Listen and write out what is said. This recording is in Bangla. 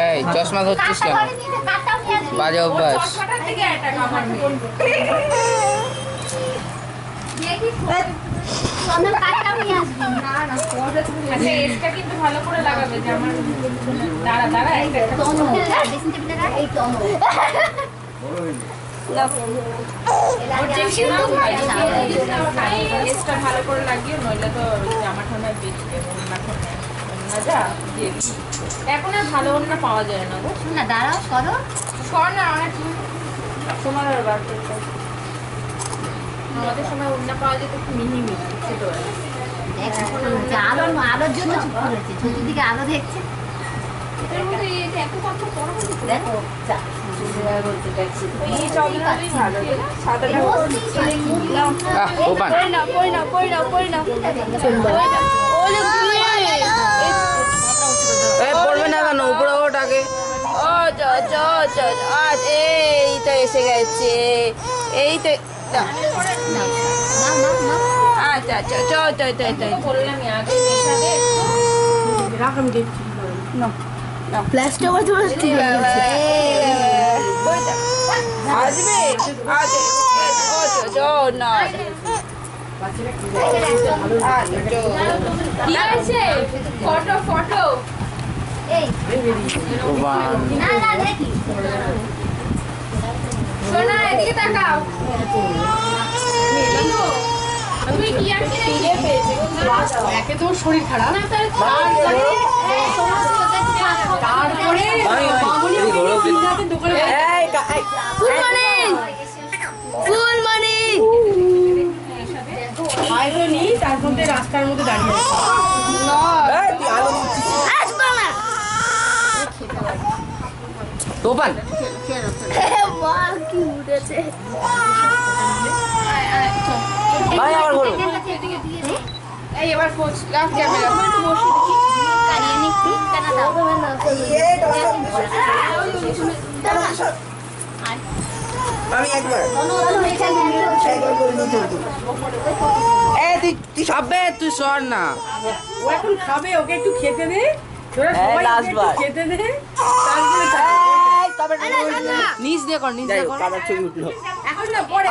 এই চশমা ধরছিস কেন? বাজে অভ্যাস। কিন্তু ভালো করে লাগাবে যে আমার দাঁড়া দাঁড়া ভালো করে লাগিয়ে নইলে তো জামা ঠান্ডায় বেশি এখন আর ভালো অন্য পাওয়া যায় না গো। না দাঁড়াও সরো সর না অনেক তোমার আমাদের সময় অন্য পাওয়া যেত একটু মিহি মিহি ছোটবেলা। আলো আলোর জন্য চুপ করেছে, চতুর্দিকে আলো দেখছে। এটার মধ্যে এত কথা পড়া দেখো পড়বে না কেন? উপরে ওটাকে এই তো এসে গেছে, এই তো আচ্ছা আচ্ছা বললাম আগে মেশাবে প্লাস্টার করে আসবে না কি আছে ফটো ফটো এই না না দেখি সোনা এদিকে তাকাও তুমি কি আনতে ফিরে পেয়েছে একে তো শরীর খারাপ না তারপরে দোকানে ফুল মানি হয়নি তার মধ্যে রাস্তার মধ্যে দাঁড়িয়ে তোপান কি উঠেছে ভাই আবার বলো। এই এবার ফোন লাভ ক্যামেরা কারিয়ে নিচ্ছি কেন দাও আমি একবার তুই সবে তুই সর না। ও এখন খাবে, ওকে একটু খেতে দে, তোরা সবাই খেতে দে, তারপরে নিচ দিয়ে কর, নিচ দিয়ে কর। এখন না পরে